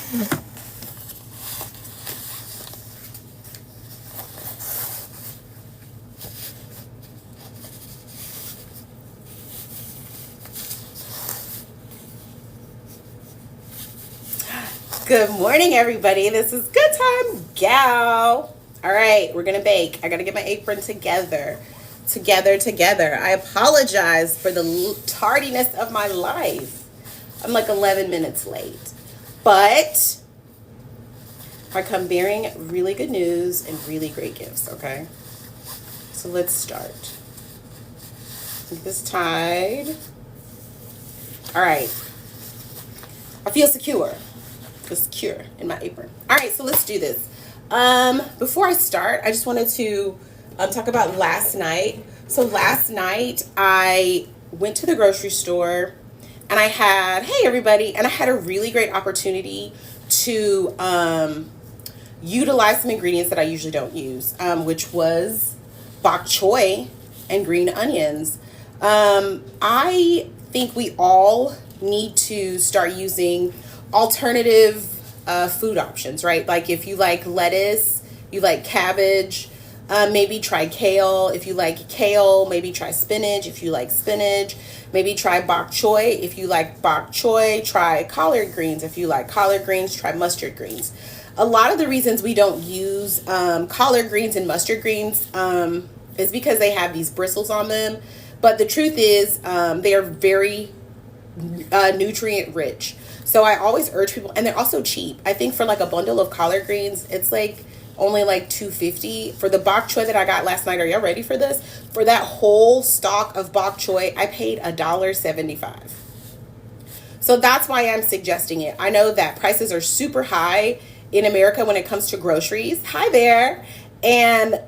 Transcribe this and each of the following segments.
Good morning, everybody. This is Good Time Gal. All right, we're gonna bake. I gotta get my apron together. Together. I apologize for the tardiness of my life. I'm like 11 minutes late, but I come bearing really good news and really great gifts. Okay, so let's start. Get this tied. All right. I feel secure in my apron. All right, so let's do this. Before I start, I just wanted to talk about last night. So last night I went to the grocery store and hey everybody, and I had a really great opportunity to utilize some ingredients that I usually don't use, which was bok choy and green onions. I think we all need to start using alternative food options, right? Like if you like lettuce, you like cabbage, maybe try kale. If you like kale, maybe try spinach. If you like spinach, maybe try bok choy. If you like bok choy, try collard greens. If you like collard greens, try mustard greens. A lot of the reasons we don't use collard greens and mustard greens is because they have these bristles on them. But the truth is they are very nutrient rich. So I always urge people, and they're also cheap. I think for like a bundle of collard greens, it's like only like $2.50. For the bok choy that I got last night, are y'all ready for this? For that whole stock of bok choy, I paid $1.75. So that's why I'm suggesting it. I know that prices are super high in America when it comes to groceries. Hi there. And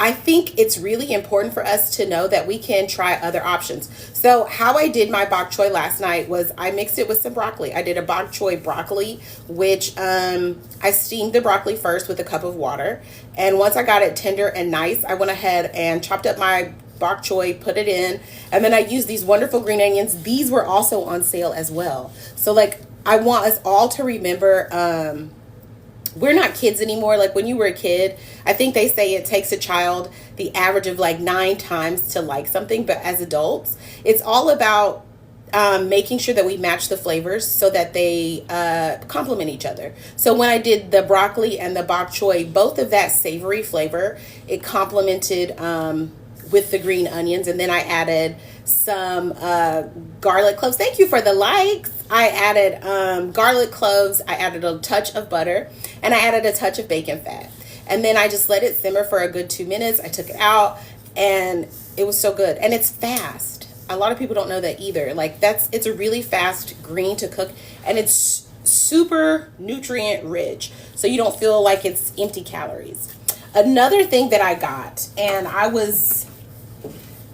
I think it's really important for us to know that we can try other options. So how I did my bok choy last night was I mixed it with some broccoli. I did a bok choy broccoli, which I steamed the broccoli first with a cup of water. And once I got it tender and nice, I went ahead and chopped up my bok choy, put it in, and then I used these wonderful green onions. These were also on sale as well. So like I want us all to remember we're not kids anymore. Like when you were a kid, I think they say it takes a child the average of like 9 times to like something. But as adults, it's all about making sure that we match the flavors so that they complement each other. So when I did the broccoli and the bok choy, both of that savory flavor, it complemented with the green onions. And then I added some garlic cloves. Thank you for the likes. I added garlic cloves. I added a touch of butter, and I added a touch of bacon fat. And then I just let it simmer for a good 2 minutes. I took it out, and it was so good. And it's fast. A lot of people don't know that either. Like it's a really fast green to cook, and it's super nutrient rich. So you don't feel like it's empty calories. Another thing that I got, and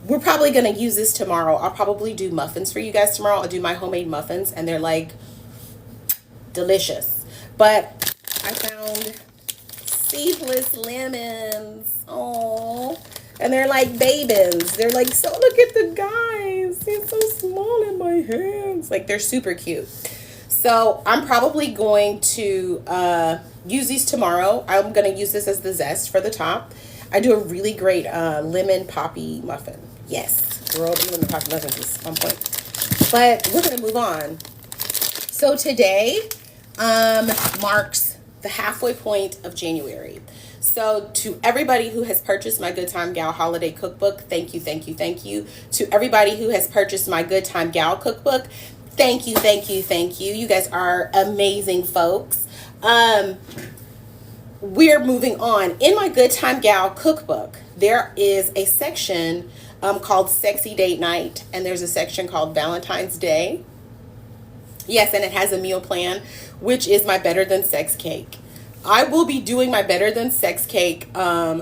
we're probably going to use this tomorrow. I'll probably do muffins for you guys tomorrow. I'll do my homemade muffins, and they're like delicious. But I found seedless lemons. Oh, and they're like babies. They're like, so look at the guys. They're so small in my hands. Like they're super cute. So I'm probably going to use these tomorrow. I'm going to use this as the zest for the top. I do a really great lemon poppy muffin. Yes, girl, the lemon poppy muffin is on point. But we're going to move on. So today marks the halfway point of January. So to everybody who has purchased my Good Time Gal Holiday Cookbook, thank you. To everybody who has purchased my Good Time Gal Cookbook, thank you. You guys are amazing folks. We're moving on. In my Good Time Gal Cookbook, there is a section called Sexy Date Night, and there's a section called Valentine's Day. Yes, and it has a meal plan, which is my Better Than Sex Cake. I will be doing my Better Than Sex Cake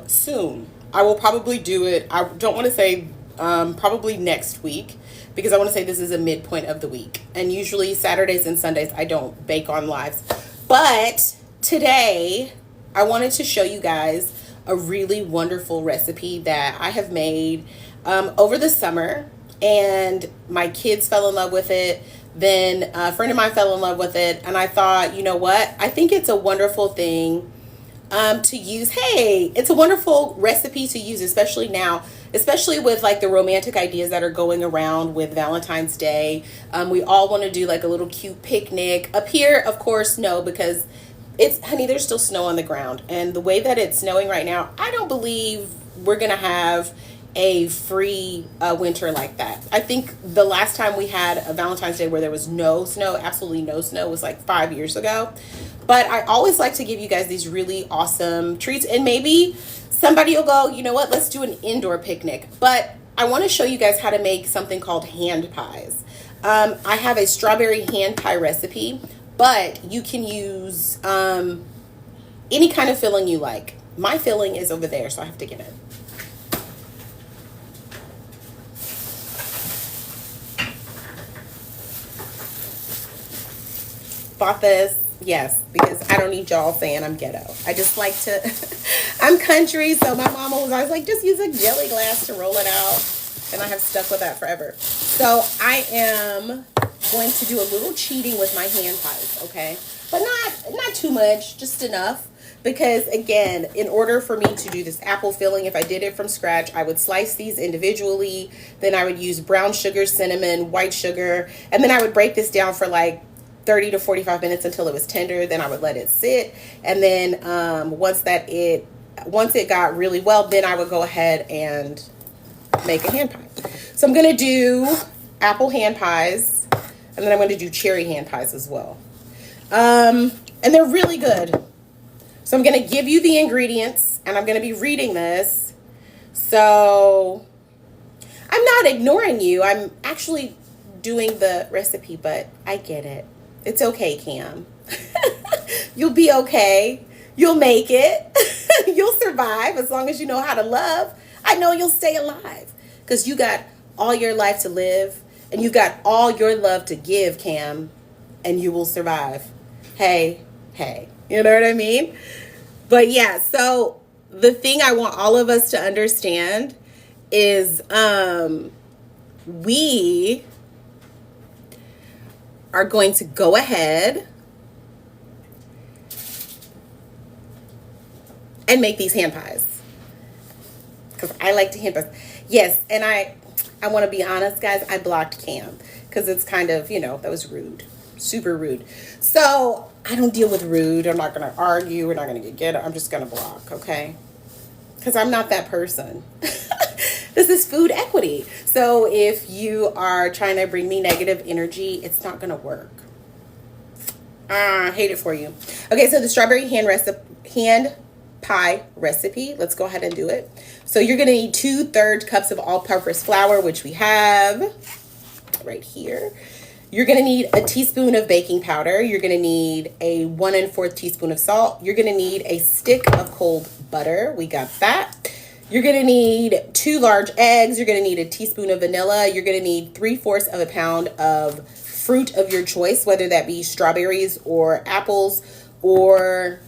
soon. I will probably do it. I don't want to say probably next week, because I want to say this is a midpoint of the week. And usually Saturdays and Sundays, I don't bake on lives. But today, I wanted to show you guys a really wonderful recipe that I have made over the summer, and my kids fell in love with it. Then a friend of mine fell in love with it, and I thought, you know what? I think it's a wonderful thing to use. Hey, it's a wonderful recipe to use, especially now, especially with like the romantic ideas that are going around with Valentine's Day. We all want to do like a little cute picnic. Up here, of course, no, because honey, there's still snow on the ground. And the way that it's snowing right now, I don't believe we're going to have a free winter like that. I think the last time we had a Valentine's Day where there was no snow, absolutely no snow, was like 5 years ago. But I always like to give you guys these really awesome treats, and maybe somebody will go, you know what, let's do an indoor picnic. But I want to show you guys how to make something called hand pies. I have a strawberry hand pie recipe, but you can use any kind of filling you like. My filling is over there, so I have to get it. Bought this, yes, because I don't need y'all saying I'm ghetto. I just like to, I'm country, so my mama was always like, just use a jelly glass to roll it out, and I have stuck with that forever. So I am going to do a little cheating with my hand pies, okay? But not too much, just enough. Because again, in order for me to do this apple filling, if I did it from scratch, I would slice these individually. Then I would use brown sugar, cinnamon, white sugar, and then I would break this down for like 30 to 45 minutes until it was tender. Then I would let it sit. And then once it got really well, then I would go ahead and make a hand pie. So I'm going to do apple hand pies, and then I'm going to do cherry hand pies as well. And they're really good. So I'm going to give you the ingredients, and I'm going to be reading this. So I'm not ignoring you. I'm actually doing the recipe, but I get it. It's okay, Cam. You'll be okay. You'll make it. You'll survive as long as you know how to love. I know you'll stay alive because you got all your life to live, and you got all your love to give, Cam, and you will survive. Hey. You know what I mean? But yeah, so the thing I want all of us to understand is we are going to go ahead and make these hand pies. Because I like to hand pies. Yes, and I want to be honest, guys, I blocked Cam. Because it's kind of, that was rude. Super rude. So I don't deal with rude. I'm not going to argue. We're not going to get it. I'm just going to block, okay? Because I'm not that person. This is food equity. So if you are trying to bring me negative energy, it's not going to work. I hate it for you. Okay, so the strawberry hand pie recipe. Let's go ahead and do it. So you're going to need 2/3 cups of all-purpose flour, which we have right here. You're going to need a teaspoon of baking powder. You're going to need a 1 1/4 teaspoon of salt. You're going to need a stick of cold butter. We got that. You're going to need 2 large eggs. You're going to need a teaspoon of vanilla. You're going to need 3/4 of a pound of fruit of your choice, whether that be strawberries or apples or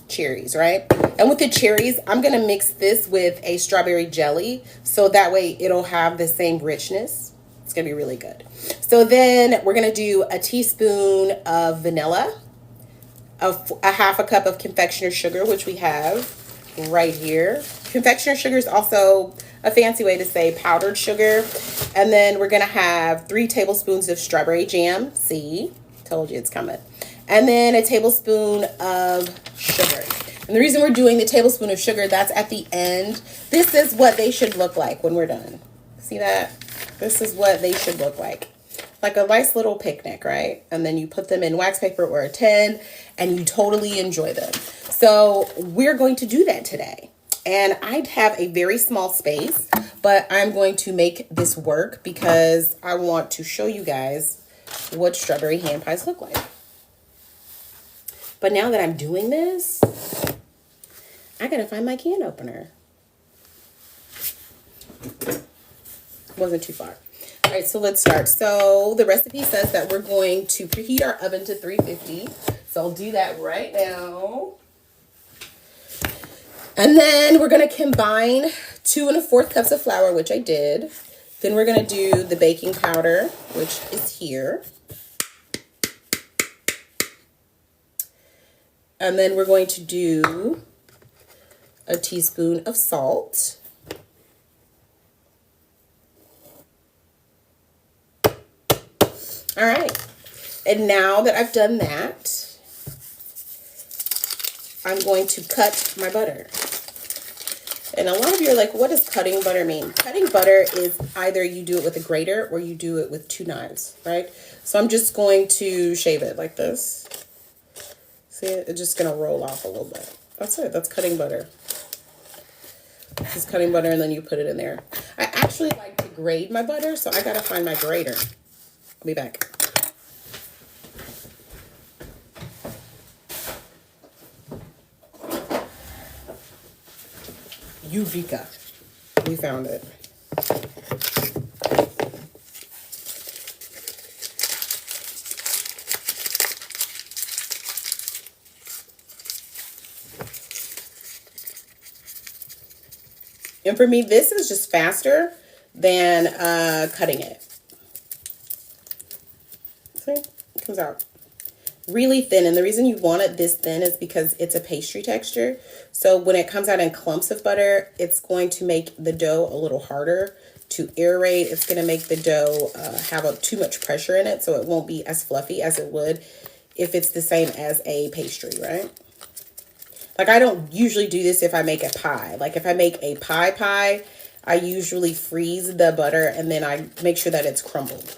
cherries, right? And with the cherries, I'm going to mix this with a strawberry jelly, so that way it'll have the same richness. It's going to be really good. So then we're going to do a teaspoon of vanilla, a 1/2 cup of confectioner sugar, which we have right here. Confectioner sugar is also a fancy way to say powdered sugar. And then we're going to have 3 tablespoons of strawberry jam. See, told you it's coming. And then a tablespoon of sugar. And the reason we're doing the tablespoon of sugar, that's at the end. This is what they should look like when we're done. See that? This is what they should look like. Like a nice little picnic, right? And then you put them in wax paper or a tin, and you totally enjoy them. So we're going to do that today. And I have a very small space, but I'm going to make this work because I want to show you guys what strawberry hand pies look like. But now that I'm doing this, I gotta find my can opener. Wasn't too far. All right, so let's start. So the recipe says that we're going to preheat our oven to 350. So I'll do that right now. And then we're going to combine 2 1/4 cups of flour, which I did. Then we're going to do the baking powder, which is here. And then we're going to do a teaspoon of salt. All right. And now that I've done that, I'm going to cut my butter. And a lot of you are like, what does cutting butter mean? Cutting butter is either you do it with a grater or you do it with 2 knives, right? So I'm just going to shave it like this. See, it's just going to roll off a little bit. That's it. That's cutting butter. This is cutting butter, and then you put it in there. I actually like to grate my butter, so I got to find my grater. I'll be back. Eureka. We found it. And for me, this is just faster than cutting it. See? It comes out really thin. And the reason you want it this thin is because it's a pastry texture. So when it comes out in clumps of butter, it's going to make the dough a little harder to aerate. It's going to make the dough have too much pressure in it, so it won't be as fluffy as it would if it's the same as a pastry, right? Like, I don't usually do this if I make a pie. Like, if I make a pie, I usually freeze the butter and then I make sure that it's crumbled.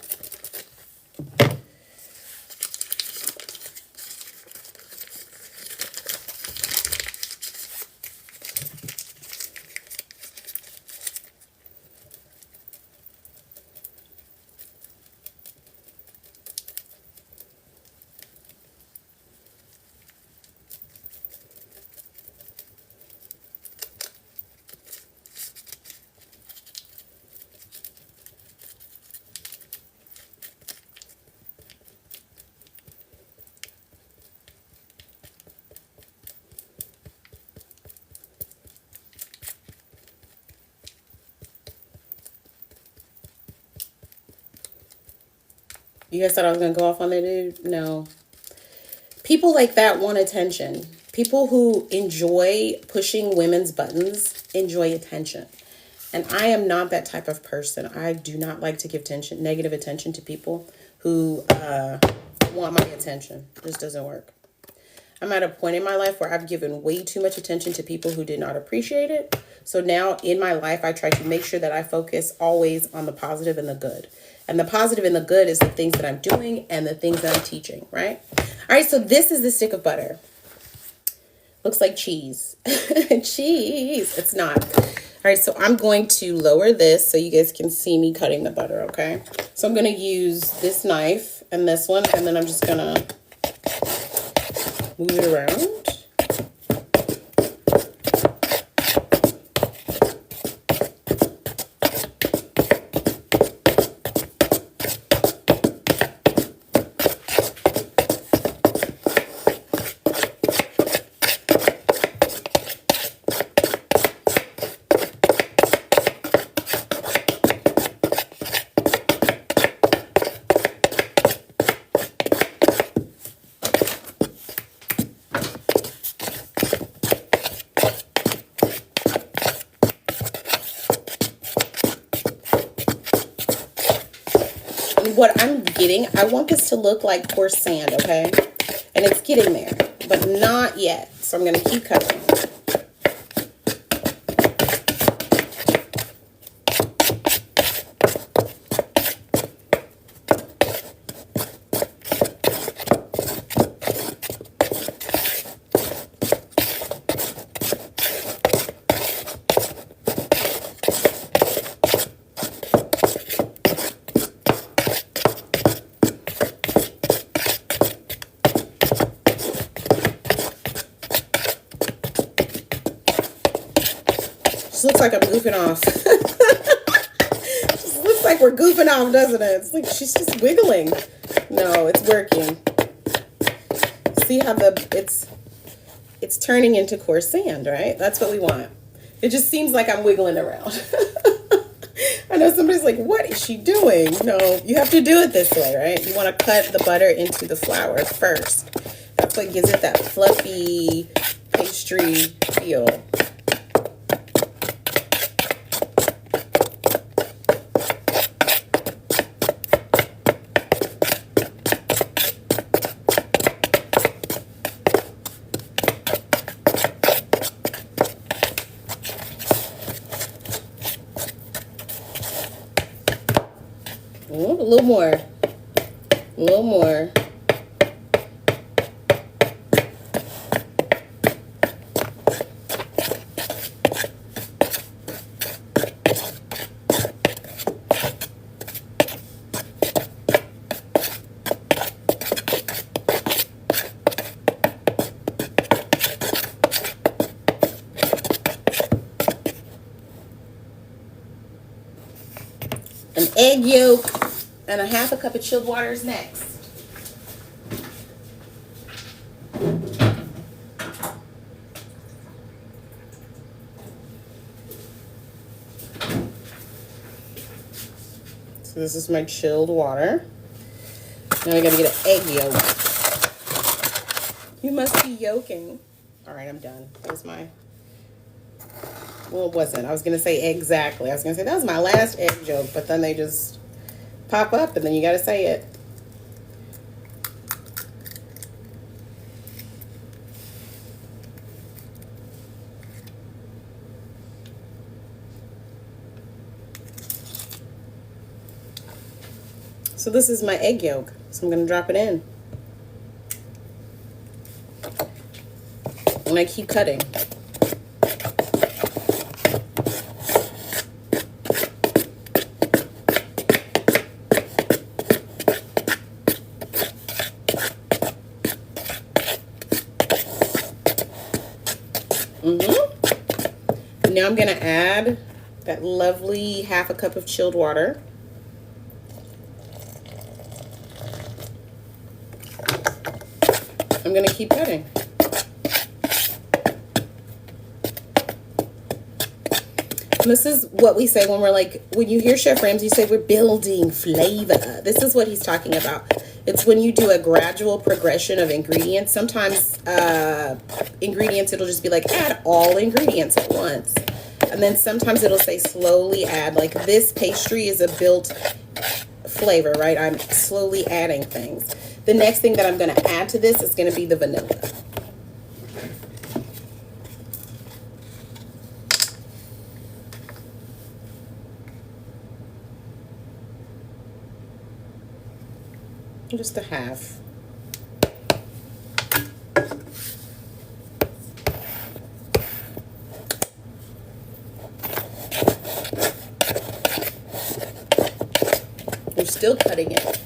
You guys thought I was going to go off on that, dude? No. People like that want attention. People who enjoy pushing women's buttons enjoy attention. And I am not that type of person. I do not like to give negative attention to people who want my attention. This doesn't work. I'm at a point in my life where I've given way too much attention to people who did not appreciate it. So now in my life, I try to make sure that I focus always on the positive and the good. And the positive and the good is the things that I'm doing and the things that I'm teaching, right? All right, so this is the stick of butter. Looks like cheese. Cheese. It's not. All right, so I'm going to lower this so you guys can see me cutting the butter, okay? So I'm going to use this knife and this one, and then I'm just going to move it around. What I'm getting, I want this to look like coarse sand, okay? And it's getting there, but not yet. So I'm going to keep cutting. Just looks like I'm goofing off. Just looks like we're goofing off, doesn't it? It's like she's just wiggling. No, it's working. See how it's turning into coarse sand, right? That's what we want. It just seems like I'm wiggling around. I know somebody's like, what is she doing? No, you have to do it this way, right? You want to cut the butter into the flour first. That's That's what gives it that fluffy pastry feel. Ooh, a little more. A little more. An egg yolk and a half a cup of chilled water is next. So this is my chilled water. Now I gotta get an egg yolk. You must be yolking. All right, I'm done. That was my, well, it wasn't. I was gonna say exactly. I was gonna say that was my last egg yolk, but then they just pop up and then you gotta say it. So this is my egg yolk. So I'm gonna drop it in. And I keep cutting. Now I'm gonna add that lovely half a cup of chilled water. I'm gonna keep cutting. And this is what we say when we're like, when you hear Chef Ramsay say we're building flavor. This is what he's talking about. It's when you do a gradual progression of ingredients. Sometimes ingredients, it'll just be like add all ingredients at once. And then sometimes it'll say slowly add, like this pastry is a built flavor, right? I'm slowly adding things. The next thing that I'm going to add to this is going to be the vanilla. Just a half. We're still cutting it.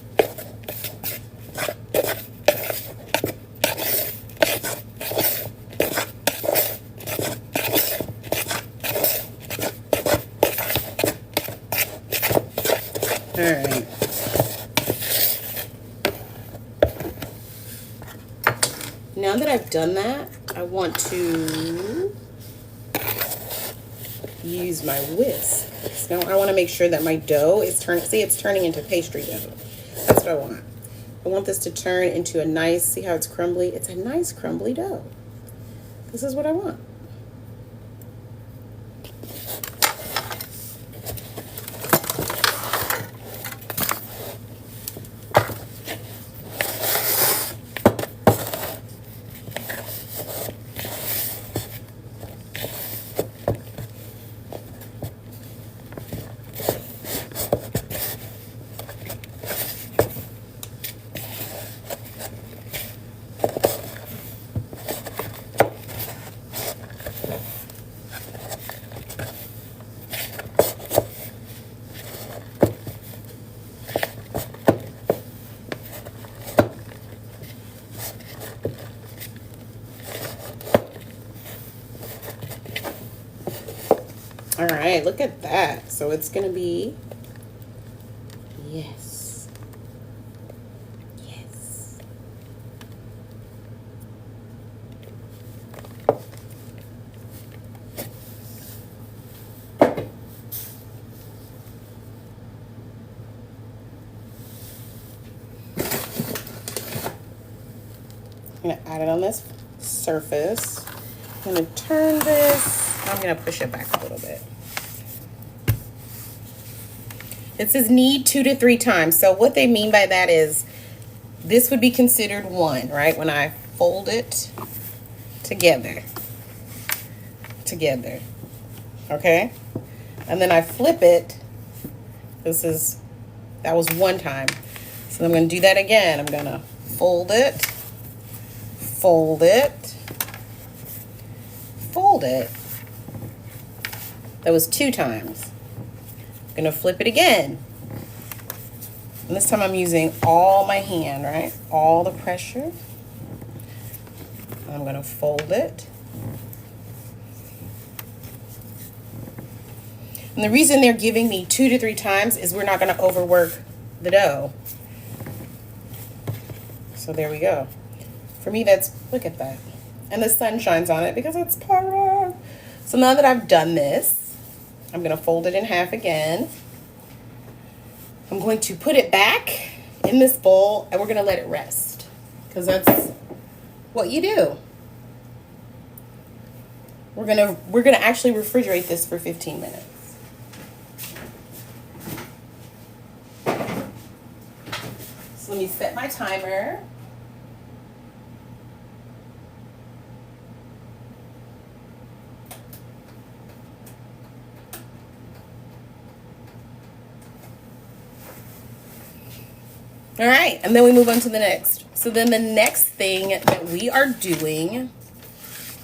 All right. Now that I've done that, I want to use my whisk. So now I want to make sure that my dough is turning. See, it's turning into pastry dough. That's what I want. I want this to turn into a nice, see how it's crumbly? It's a nice crumbly dough. This is what I want. All right, look at that. So it's going to be, yes. Yes. I'm gonna add it on this surface. I'm gonna turn this. I'm gonna push it back a little bit. It says knead 2 to 3 times. So what they mean by that is this would be considered one, right? When I fold it together, okay? And then I flip it. That was one time. So I'm gonna do that again. I'm gonna fold it, fold it, fold it. That was 2 times. I'm gonna flip it again. And this time I'm using all my hand, right? All the pressure. I'm gonna fold it. And the reason they're giving me 2 to 3 times is we're not gonna overwork the dough. So there we go. For me, look at that. And the sun shines on it because it's perfect. So now that I've done this, I'm gonna fold it in half again. I'm going to put it back in this bowl and we're gonna let it rest because that's what you do. We're gonna actually refrigerate this for 15 minutes. So let me set my timer. All right, and then we move on to the next. So then the next thing that we are doing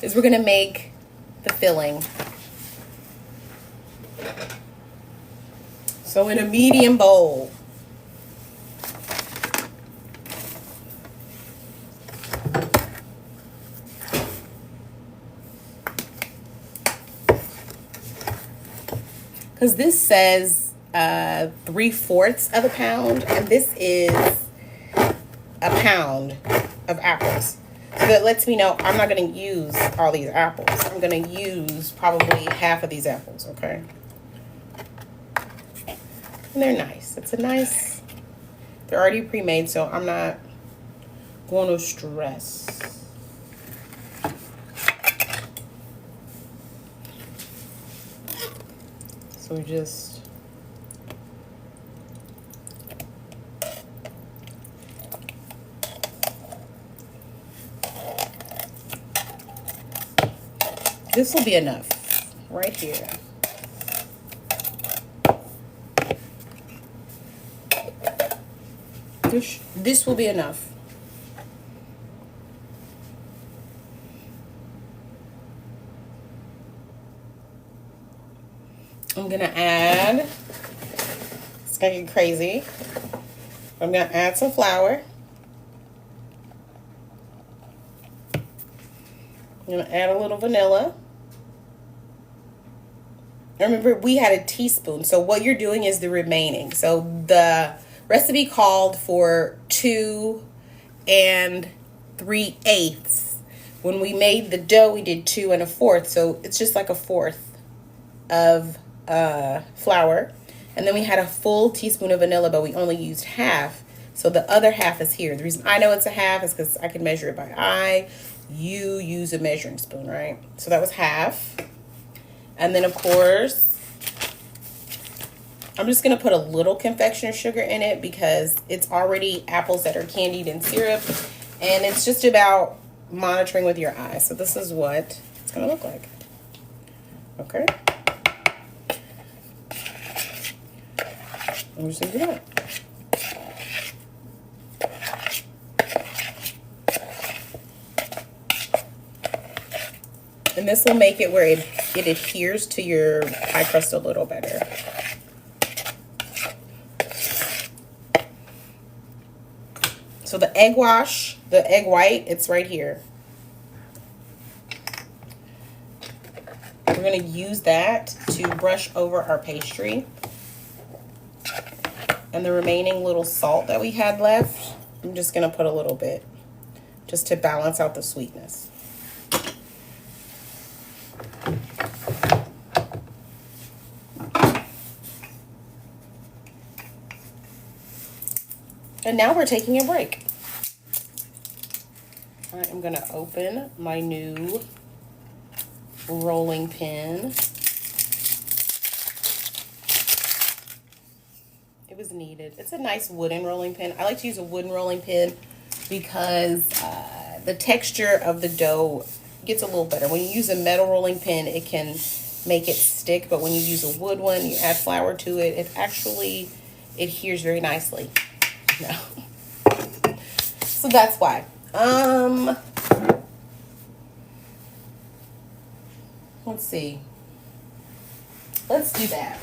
is we're gonna make the filling. So in a medium bowl, because this says 3/4 of a pound, and this is a pound of apples. So that lets me know I'm not going to use all these apples. I'm going to use probably half of these apples, okay? And they're nice. They're already pre-made, so I'm not going to stress. So we just... This will be enough right here. This will be enough. I'm gonna add, it's gonna get crazy. I'm gonna add some flour. I'm gonna add a little vanilla. Remember, we had a teaspoon. So what you're doing is the remaining. So the recipe called for 2 3/8. When we made the dough, we did 2 1/4. So it's just like 1/4 of flour. And then we had a full teaspoon of vanilla, but we only used half. So the other half is here. The reason I know it's a half is because I can measure it by eye. You use a measuring spoon, right? So that was half. And then, of course, I'm just going to put a little confectioner sugar in it because it's already apples that are candied in syrup. And it's just about monitoring with your eyes. So this is what it's going to look like. Okay. I'm just going to do that. And this will make it where it adheres to your pie crust a little better. So the egg wash, the egg white, it's right here. We're going to use that to brush over our pastry. And the remaining little salt that we had left, I'm just going to put a little bit just to balance out the sweetness. And now we're taking a break. I am going to open my new rolling pin. It was needed. It's a nice wooden rolling pin. I like to use a wooden rolling pin because the texture of the dough gets a little better. When you use a metal rolling pin, it can make it stick, but when you use a wood one, you add flour to it, it actually adheres very nicely. No. So that's why. Let's see. Let's do that.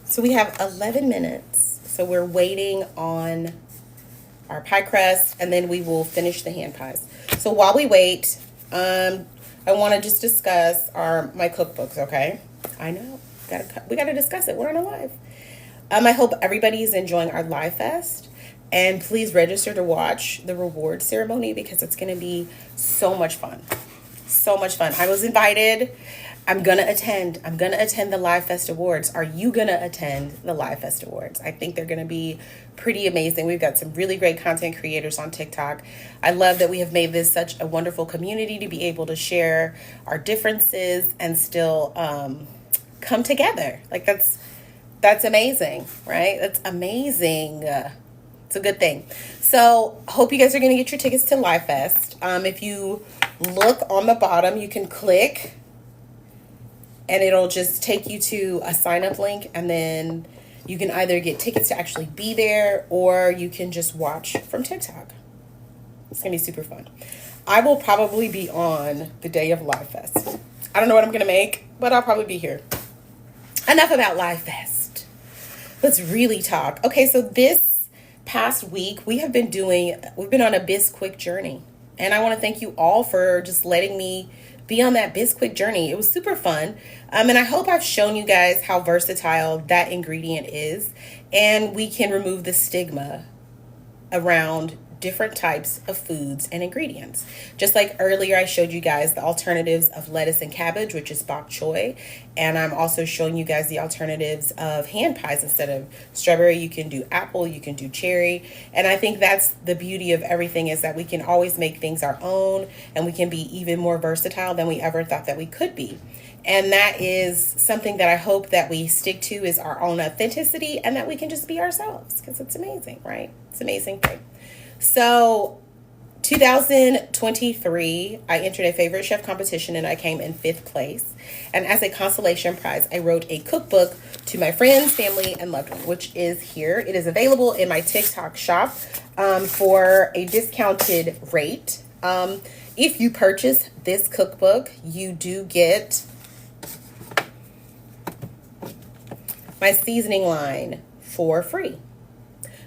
So we have 11 minutes. So we're waiting on our pie crust, and then we will finish the hand pies. So while we wait, I want to just discuss my cookbooks, okay? I know. We gotta discuss it. We're on a live. I hope everybody is enjoying our live fest. And please register to watch the reward ceremony because it's going to be so much fun. So much fun. I was invited. I'm going to attend. I'm going to attend the Live Fest Awards. Are you going to attend the Live Fest Awards? I think they're going to be pretty amazing. We've got some really great content creators on TikTok. I love that we have made this such a wonderful community to be able to share our differences and still come together. Like that's amazing, right? That's amazing. It's a good thing. So hope you guys are going to get your tickets to Live Fest. If you look on the bottom, you can click and it'll just take you to a sign up link, and then you can either get tickets to actually be there or you can just watch from TikTok. It's going to be super fun. I will probably be on the day of Live Fest. I don't know what I'm going to make, but I'll probably be here. Enough about Live Fest. Let's really talk. Okay, so this past week we've been on a Bisquick journey. And I want to thank you all for just letting me be on that Bisquick journey. It was super fun. And I hope I've shown you guys how versatile that ingredient is. And we can remove the stigma around different types of foods and ingredients. Just like earlier, I showed you guys the alternatives of lettuce and cabbage, which is bok choy. And I'm also showing you guys the alternatives of hand pies. Instead of strawberry, you can do apple, you can do cherry. And I think that's the beauty of everything, is that we can always make things our own, and we can be even more versatile than we ever thought that we could be. And that is something that I hope that we stick to, is our own authenticity, and that we can just be ourselves, because it's amazing, right? It's an amazing thing. So 2023, I entered a favorite chef competition and I came in 5th place. And as a consolation prize, I wrote a cookbook to my friends, family, and loved ones, which is here. It is available in my TikTok shop for a discounted rate. If you purchase this cookbook, you do get my seasoning line for free.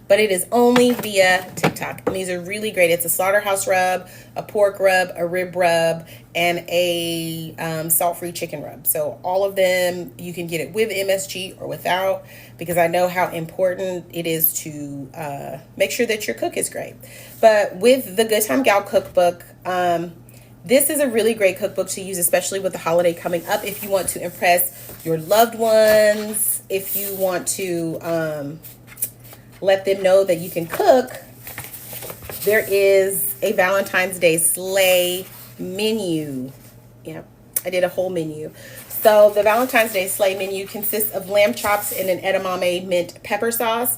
But it is only via TikTok. And these are really great. It's a slaughterhouse rub, a pork rub, a rib rub, and a salt-free chicken rub. So all of them, you can get it with MSG or without, because I know how important it is to make sure that your cook is great. But with the Good Time Gal cookbook, this is a really great cookbook to use, especially with the holiday coming up. If you want to impress your loved ones, if you want to let them know that you can cook, there is a Valentine's Day sleigh menu. Yeah, I did a whole menu. So the Valentine's Day sleigh menu consists of lamb chops in an edamame mint pepper sauce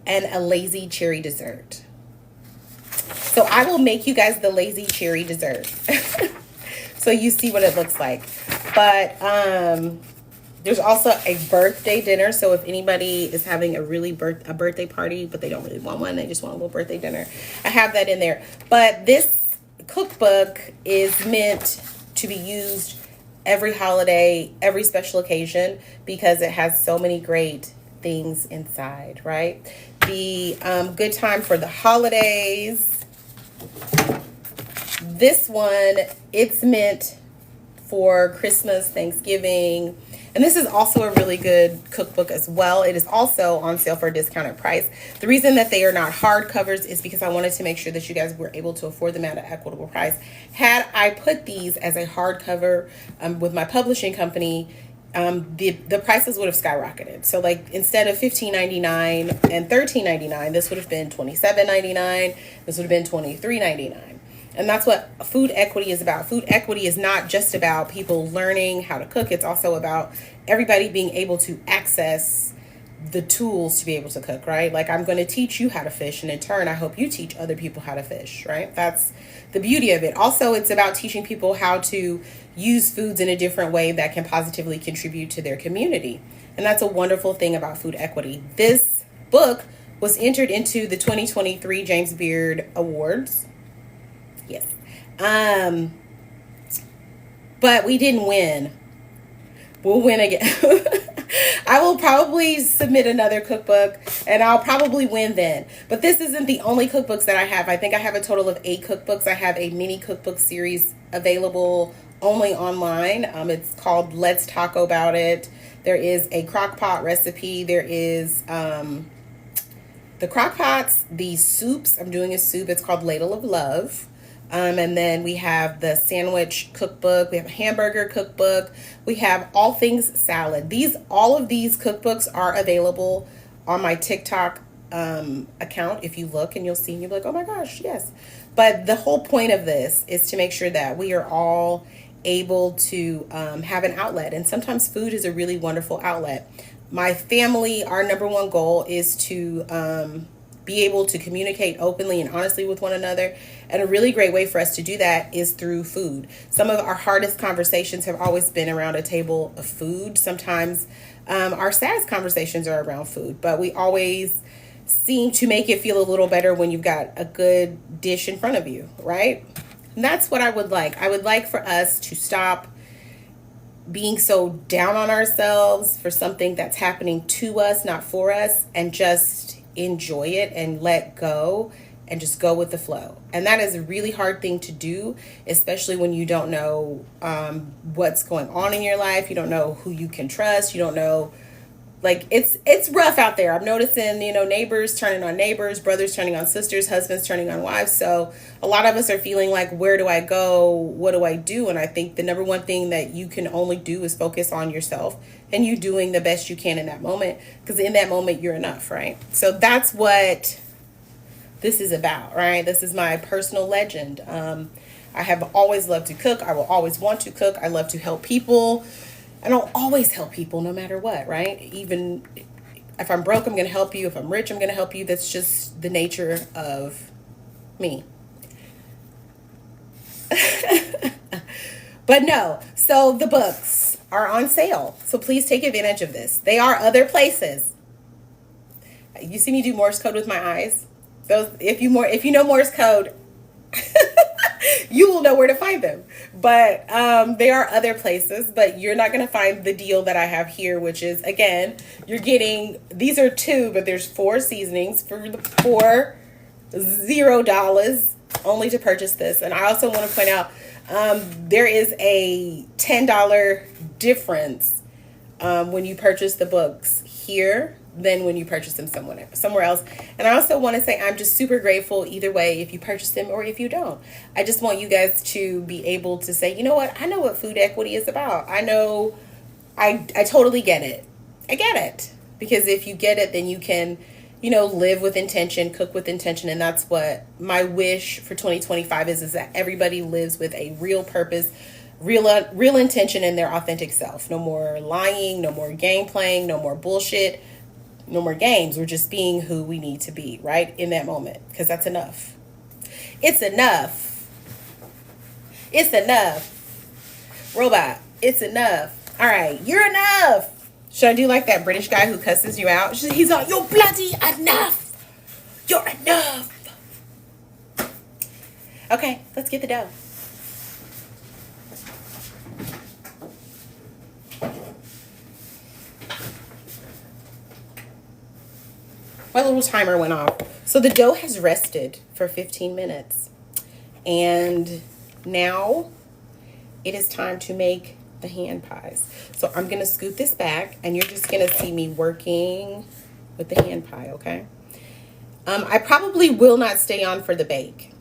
and a lazy cherry dessert. So I will make you guys the lazy cherry dessert so you see what it looks like. But there's also a birthday dinner. So if anybody is having a birthday party, but they don't really want one, they just want a little birthday dinner, I have that in there. But this cookbook is meant to be used every holiday, every special occasion, because it has so many great things inside, right? The good time for the holidays. This one, it's meant for Christmas, Thanksgiving. And And this is also a really good cookbook as well. It is also on sale for a discounted price. The reason that they are not hardcovers is because I wanted to make sure that you guys were able to afford them at an equitable price. Had I put these as a hardcover with my publishing company, the prices would have skyrocketed. So like instead of $15.99 and $13.99, this would have been $27.99. This would have been $23.99. And that's what food equity is about. Food equity is not just about people learning how to cook. It's also about everybody being able to access the tools to be able to cook, right? Like I'm going to teach you how to fish, and in turn, I hope you teach other people how to fish, right? That's the beauty of it. Also, it's about teaching people how to use foods in a different way that can positively contribute to their community. And that's a wonderful thing about food equity. This book was entered into the 2023 James Beard Awards. Yes. But we didn't win. We'll win again. I will probably submit another cookbook and I'll probably win then. But this isn't the only cookbooks that I have. I think I have a total of 8 cookbooks. I have a mini cookbook series available only online. It's called Let's Talk About It. There is a crock pot recipe. There is the crock pots, the soups. I'm doing a soup. It's called Ladle of Love. And then we have the sandwich cookbook. We have a hamburger cookbook. We have all things salad. All of these cookbooks are available on my TikTok account. If you look and you'll see, and you'll be like, oh my gosh, yes. But the whole point of this is to make sure that we are all able to have an outlet. And sometimes food is a really wonderful outlet. My family, our number one goal is to be able to communicate openly and honestly with one another. And a really great way for us to do that is through food. Some of our hardest conversations have always been around a table of food. Sometimes our saddest conversations are around food, but we always seem to make it feel a little better when you've got a good dish in front of you, right? And that's what I would like. I would like for us to stop being so down on ourselves for something that's happening to us, not for us, and just enjoy it and let go and just go with the flow. And that is a really hard thing to do, especially when you don't know what's going on in your life. You don't know who you can trust. You don't know, like it's rough out there. I'm noticing, neighbors turning on neighbors, brothers turning on sisters, husbands turning on wives. So a lot of us are feeling like, where do I go? What do I do? And I think the number one thing that you can only do is focus on yourself and you doing the best you can in that moment, because in that moment you're enough, right? So that's what this is about, right? This is my personal legend. I have always loved to cook. I will always want to cook. I love to help people. And I'll always help people no matter what, right? Even if I'm broke, I'm going to help you. If I'm rich, I'm going to help you. That's just the nature of me. But no, so the books are on sale. So please take advantage of this. They are other places. You see me do Morse code with my eyes? Those, if you know Morse code, you will know where to find them. But they are other places, but you're not going to find the deal that I have here, which is, again, you're getting, these are 2, but there's 4 seasonings for $0 only to purchase this. And I also want to point out, there is a $10 difference when you purchase the books here than when you purchase them somewhere else. And I also want to say I'm just super grateful either way, if you purchase them or if you don't. I just want you guys to be able to say, you know what? I know what food equity is about. I know, I totally get it. I get it. Because if you get it, then you can, live with intention, cook with intention. And that's what my wish for 2025 is that everybody lives with a real purpose, real intention in their authentic self. No more lying, no more game playing, no more bullshit. No more games. We're just being who we need to be, right? In that moment. Because that's enough. It's enough. It's enough. Robot, it's enough. All right, you're enough. Should I do like that British guy who cusses you out? He's like, you're bloody enough. You're enough. Okay, let's get the dough. My little timer went off. So the dough has rested for 15 minutes. And now it is time to make the hand pies. So I'm going to scoot this back, and you're just going to see me working with the hand pie, okay? I probably will not stay on for the bake.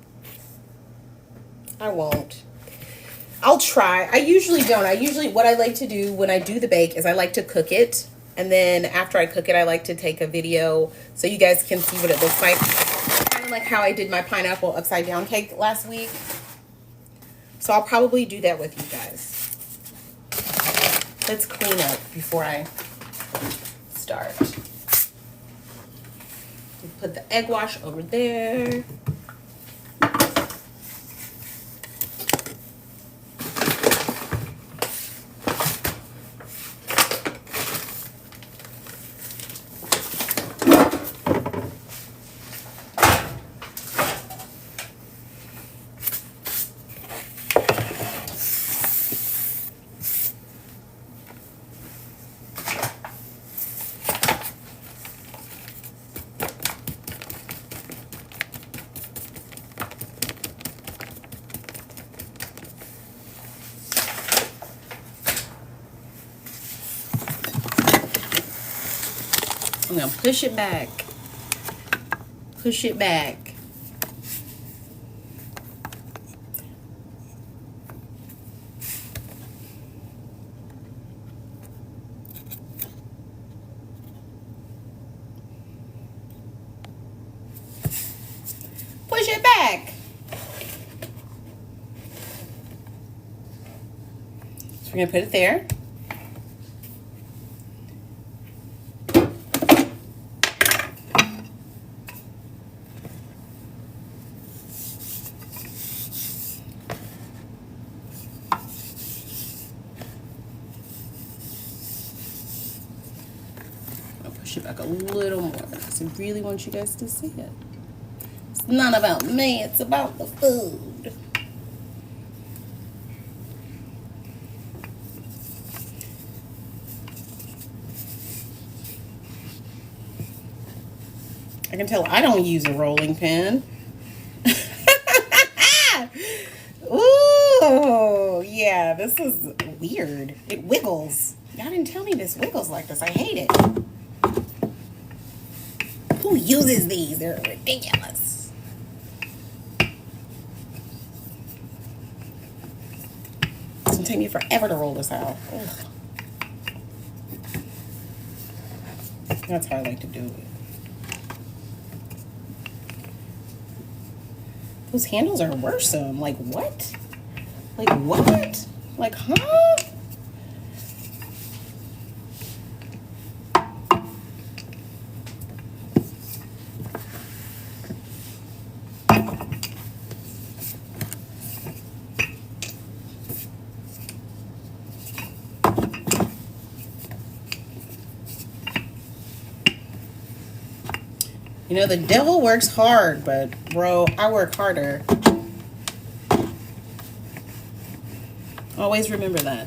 I won't. I'll try. I usually don't. What I like to do when I do the bake is I like to cook it. And then after I cook it, I like to take a video so you guys can see what it looks like. Kind of like how I did my pineapple upside down cake last week. So I'll probably do that with you guys. Let's clean up before I start. Put the egg wash over there. I'm gonna push it back. Push it back. Push it back. So we're gonna put it there. Push it back a little more because I really want you guys to see it. It's not about me, it's about the food. I can tell I don't use a rolling pin. Ooh, yeah, this is weird. It wiggles. Y'all didn't tell me this wiggles like this. I hate it. Who uses these? They're ridiculous. It's gonna take me forever to roll this out. Ugh. That's how I like to do it. Those handles are worrisome. Like what? Like what? Like huh? You know, the devil works hard, but bro, I work harder. Always remember that.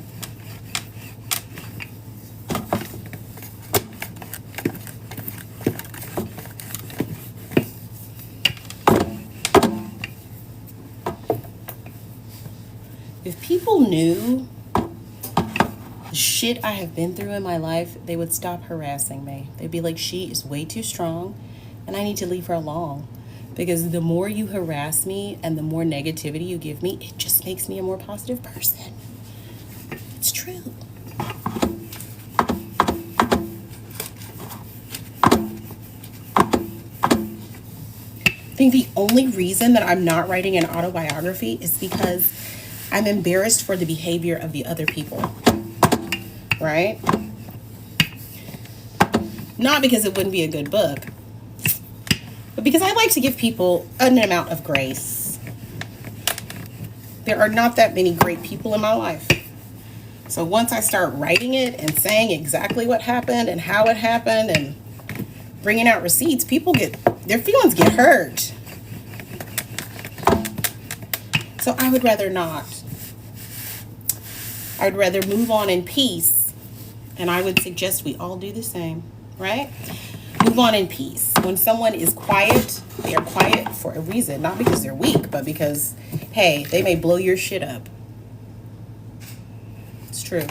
If people knew the shit I have been through in my life, they would stop harassing me. They'd be like, she is way too strong and I need to leave her alone. Because the more you harass me and the more negativity you give me, it just makes me a more positive person. It's true. I think the only reason that I'm not writing an autobiography is because I'm embarrassed for the behavior of the other people. Right? Not because it wouldn't be a good book, but because I like to give people an amount of grace. There are not that many great people in my life. So once I start writing it and saying exactly what happened and how it happened and bringing out receipts, people their feelings get hurt. So I would rather not. I would rather move on in peace. And I would suggest we all do the same, right? Move on in peace. When someone is quiet, they are quiet for a reason. Not because they're weak, but because, hey, they may blow your shit up. It's true. true.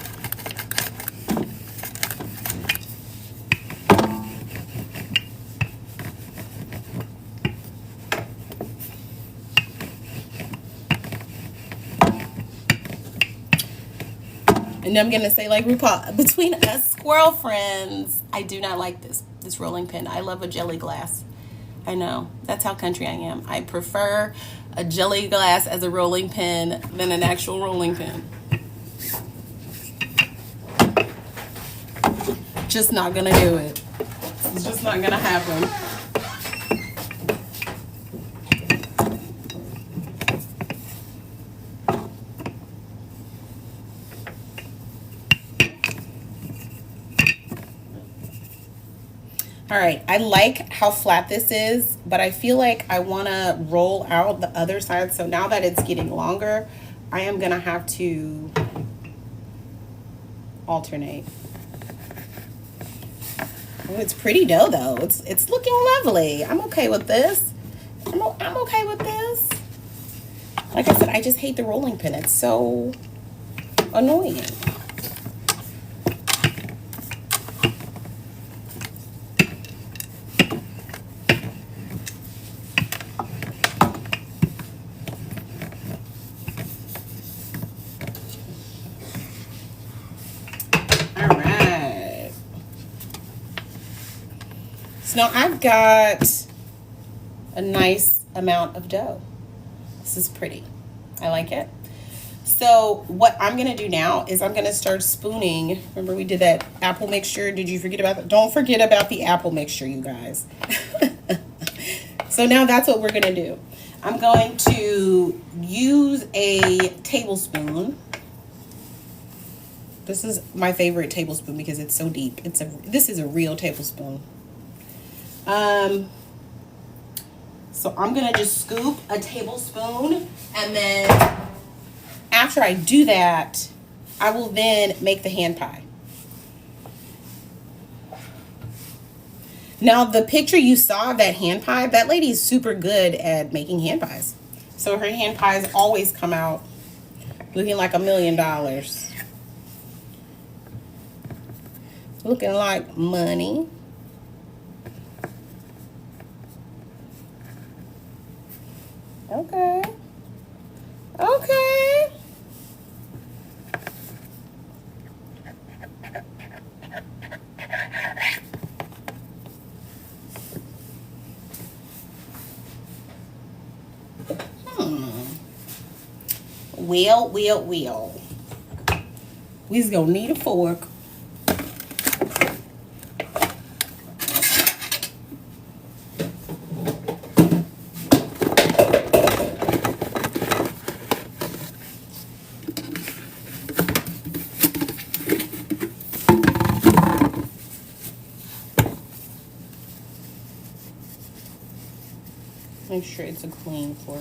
And I'm gonna say, like RuPaul, between us squirrel friends, I do not like this rolling pin. I love a jelly glass. I know, that's how country I am. I prefer a jelly glass as a rolling pin than an actual rolling pin. Just not gonna do it. It's just not gonna happen. All right, I like how flat this is, but I feel like I want to roll out the other side. So now that it's getting longer, I am going to have to alternate. Oh, it's pretty dough though. It's looking lovely. I'm okay with this. I'm okay with this. Like I said, I just hate the rolling pin. It's so annoying. So now I've got a nice amount of dough. This is pretty. I like it. So what I'm going to do now is I'm going to start spooning. Remember we did that apple mixture? Did you forget about that? Don't forget about the apple mixture, you guys. So now that's what we're going to do. I'm going to use a tablespoon. This is my favorite tablespoon because it's so deep. This is a real tablespoon. So I'm going to just scoop a tablespoon, and then after I do that, I will then make the hand pie. Now, the picture you saw of that hand pie, that lady is super good at making hand pies. So her hand pies always come out looking like $1 million. Looking like money. Okay. Okay. Well. We's gonna need a fork. Make sure it's a clean fork.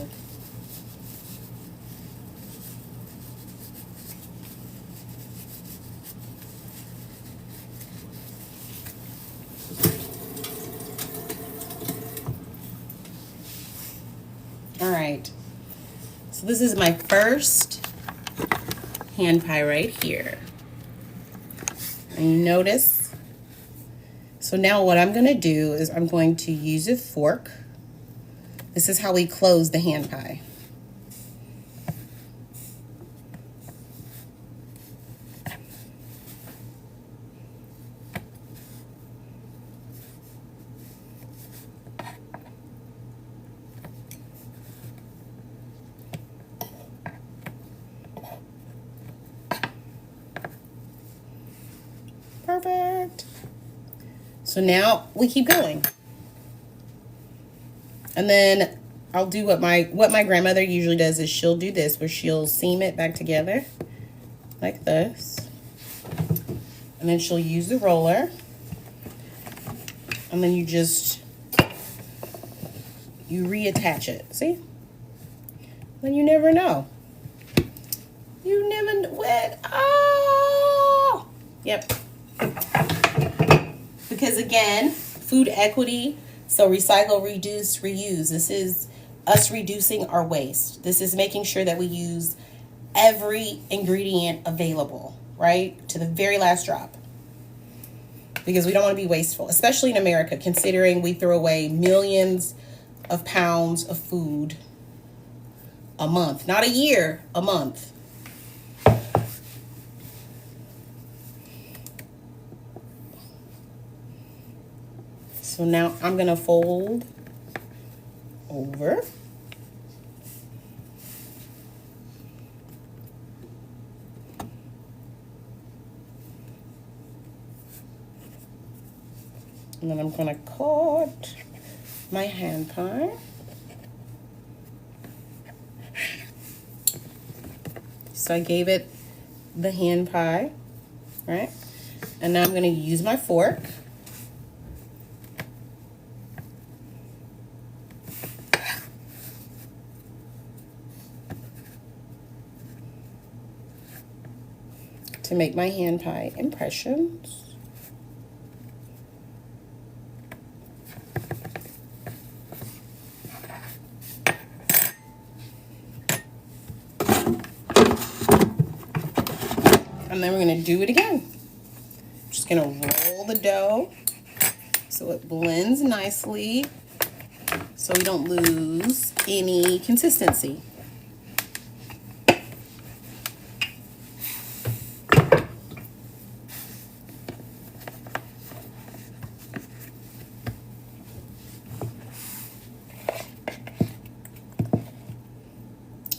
All right. So this is my first hand pie right here. And notice. So now what I'm going to do is I'm going to use a fork. This is how we close the hand pie. Perfect. So now we keep going. And then I'll do what my grandmother usually does is she'll do this where she'll seam it back together like this. And then she'll use the roller. And then you reattach it. See? Then you never know. You never know what. Oh! Yep. Because again, food equity. So recycle, reduce, reuse. This is us reducing our waste. This is making sure that we use every ingredient available. right? To the very last drop. Because we don't want to be wasteful, especially in America, considering we throw away millions of pounds of food a month. Not a year, a month. So now I'm going to fold over. And then I'm going to cut my hand pie. So I gave it the hand pie, right? And now I'm going to use my fork. To make my hand pie impressions. And then we're going to do it again. Just going to roll the dough so it blends nicely so we don't lose any consistency.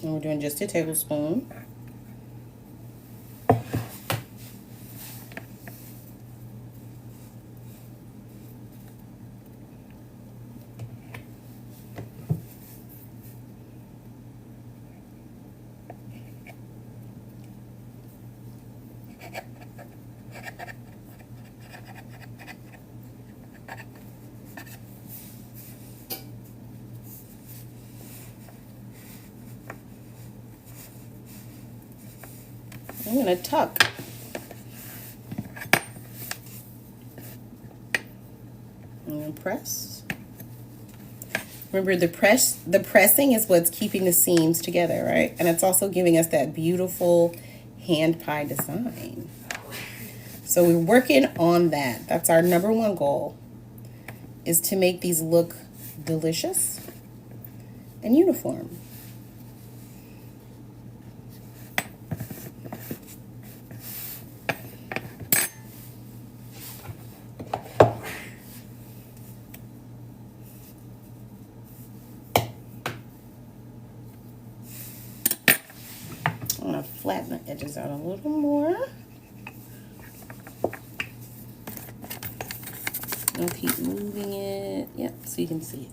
And we're doing just a tablespoon. I'm going to tuck. I'm going to press. Remember, the pressing is what's keeping the seams together, right? And it's also giving us that beautiful hand pie design. So we're working on that. That's our number one goal, is to make these look delicious and uniform. I'm going to flatten the edges out a little more. I'll keep moving it. Yep, so you can see it.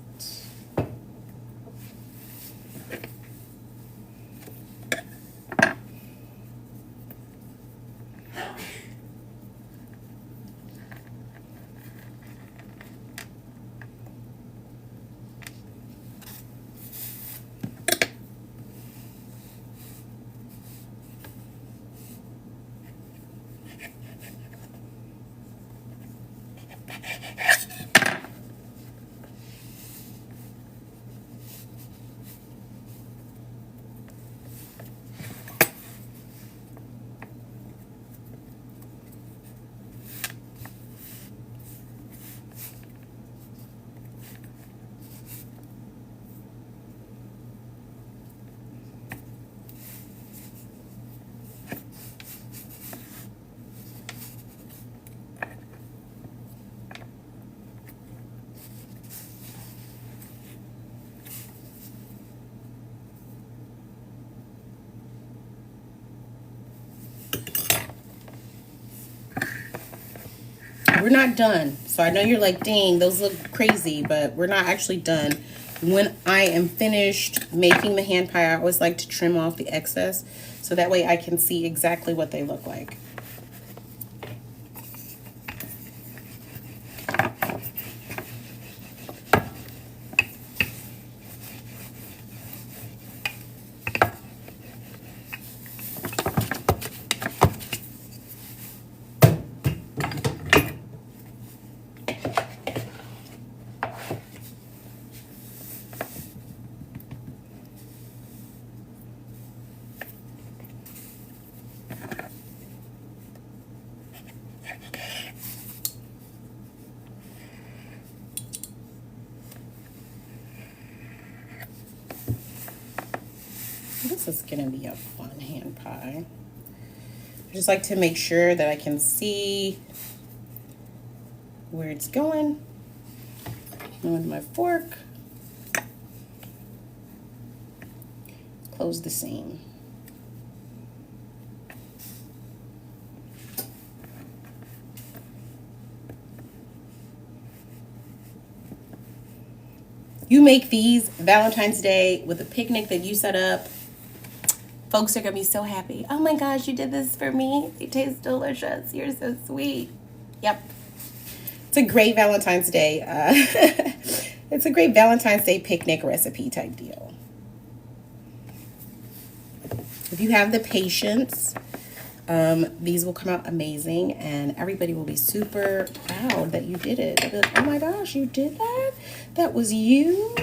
We're not done. So I know you're like, dang, those look crazy, but we're not actually done. When I am finished making the hand pie, I always like to trim off the excess so that way I can see exactly what they look like. This is gonna be a fun hand pie. I just like to make sure that I can see where it's going. And with my fork, close the seam. You make these Valentine's Day with a picnic that you set up. Folks are going to be so happy. Oh my gosh, you did this for me. It tastes delicious. You're so sweet. Yep. It's a great Valentine's Day. It's a great Valentine's Day picnic recipe type deal. If you have the patience, these will come out amazing and everybody will be super proud that you did it. They'll be like, oh my gosh, you did that? That was you?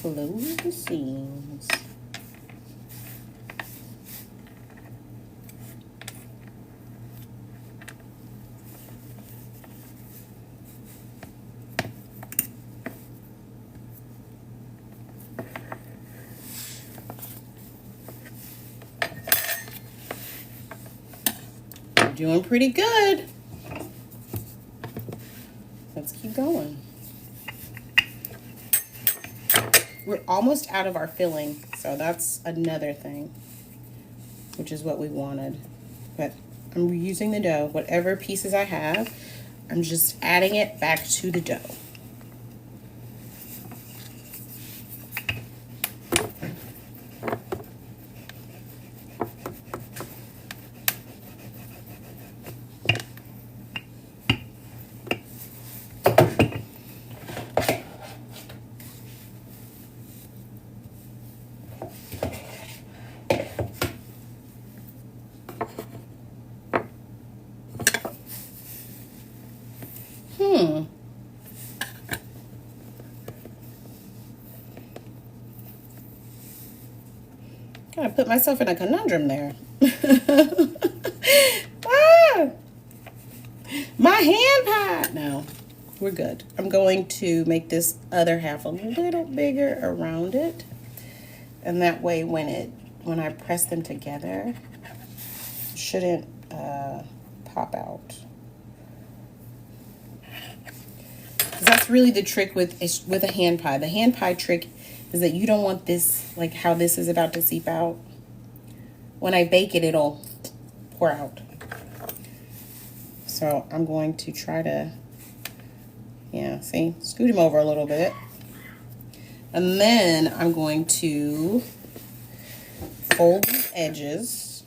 Close the seams. You're doing pretty good. Let's keep going. We're almost out of our filling, so that's another thing, which is what we wanted. But I'm reusing the dough. Whatever pieces I have, I'm just adding it back to the dough. I put myself in a conundrum there. My hand pie. No, we're good. I'm going to make this other half a little bigger around it. And that way when I press them together, it shouldn't pop out. That's really the trick with a hand pie. The hand pie trick is that you don't want this, like how this is about to seep out. When I bake it, it'll pour out. So I'm going to try to, yeah, see, scoot him over a little bit. And then I'm going to fold the edges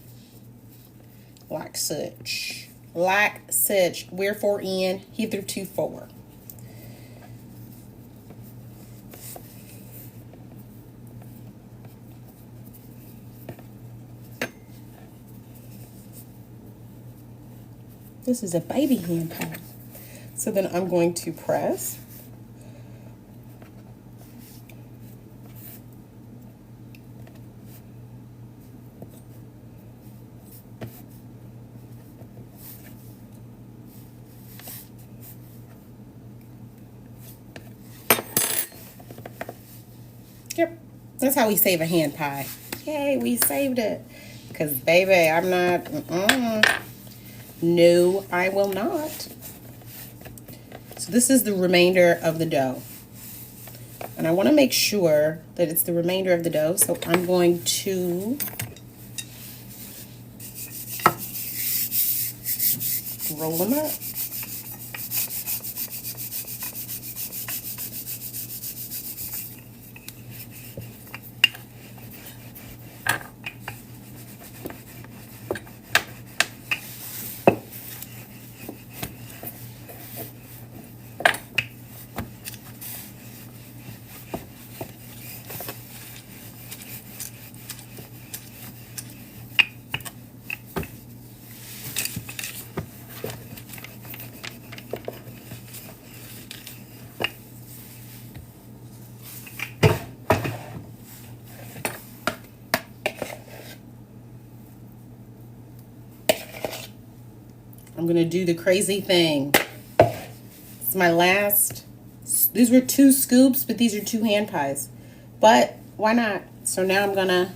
like such. Like such. Wherefore in, hitherto for. This is a baby hand pie. So then I'm going to press. Yep, that's how we save a hand pie. Yay, we saved it. Because baby, I'm not, no, I will not. So this is the remainder of the dough. And I want to make sure that it's the remainder of the dough. So I'm going to roll them up. I'm gonna do the crazy thing. It's my last. These were 2 scoops, but these are 2 hand pies. But why not? So now I'm gonna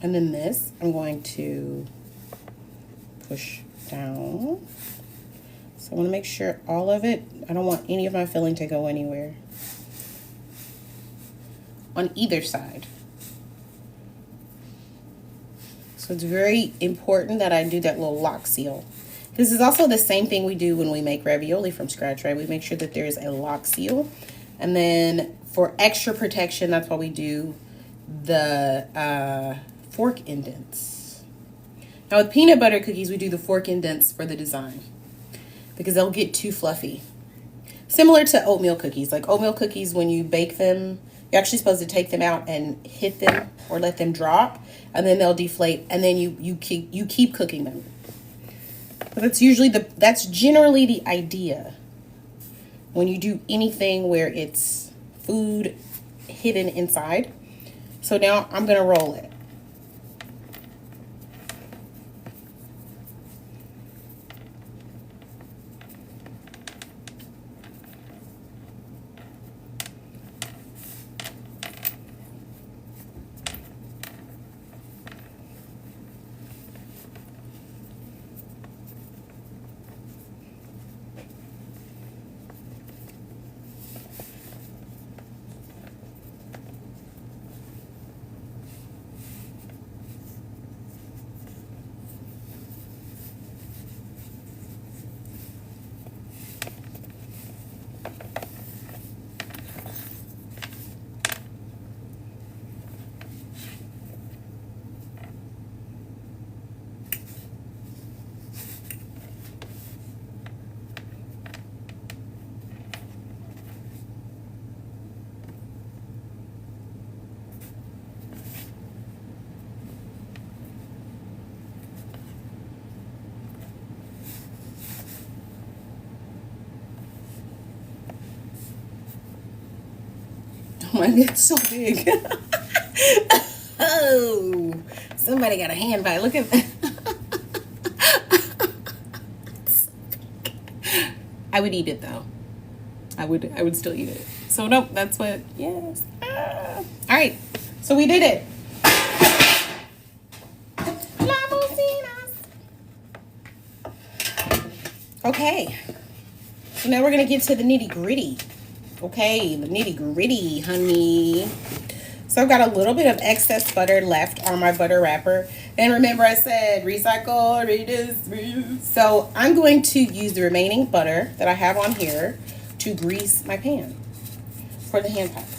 and then this, I'm going to push down. So I want to make sure all of it, I don't want any of my filling to go anywhere. On either side. So it's very important that I do that little lock seal. This is also the same thing we do when we make ravioli from scratch, right? We make sure that there's a lock seal. And then for extra protection, that's why we do the fork indents. Now with peanut butter cookies, we do the fork indents for the design because they'll get too fluffy. Similar to oatmeal cookies. Like oatmeal cookies, when you bake them, you're actually supposed to take them out and hit them or let them drop, and then they'll deflate, and then you keep cooking them. But that's generally the idea when you do anything where it's food hidden inside. So now I'm gonna roll it. Oh my God, it's so big. Oh, somebody got a hand pie. Look at that. I would eat it though. I would still eat it. So nope, that's what, yes. All right, so we did it. Okay, so now we're gonna get to the nitty gritty. Okay, the nitty gritty, honey. So I've got a little bit of excess butter left on my butter wrapper. And remember I said recycle, reduce. So I'm going to use the remaining butter that I have on here to grease my pan for the hand pies.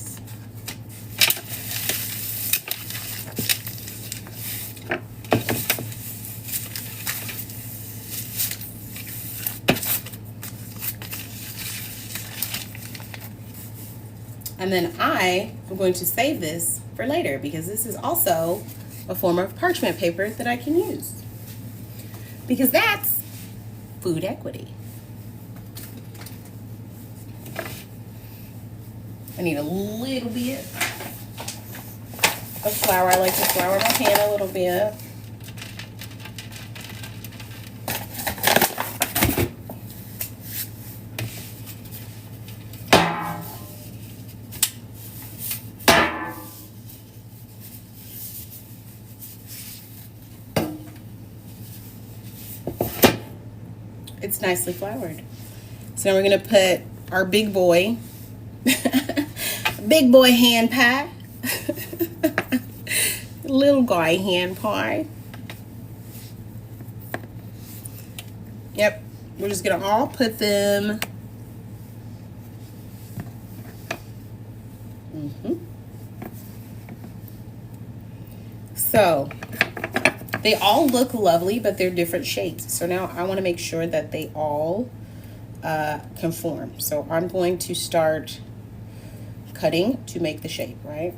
And then I am going to save this for later because this is also a form of parchment paper that I can use. Because that's food equity. I need a little bit of flour. I like to flour my pan a little bit. It's nicely floured. So now we're going to put our big boy, big boy hand pie, little guy hand pie. Yep, we're just going to all put them. So they all look lovely, but they're different shapes. So now I want to make sure that they all conform. So I'm going to start cutting to make the shape, right?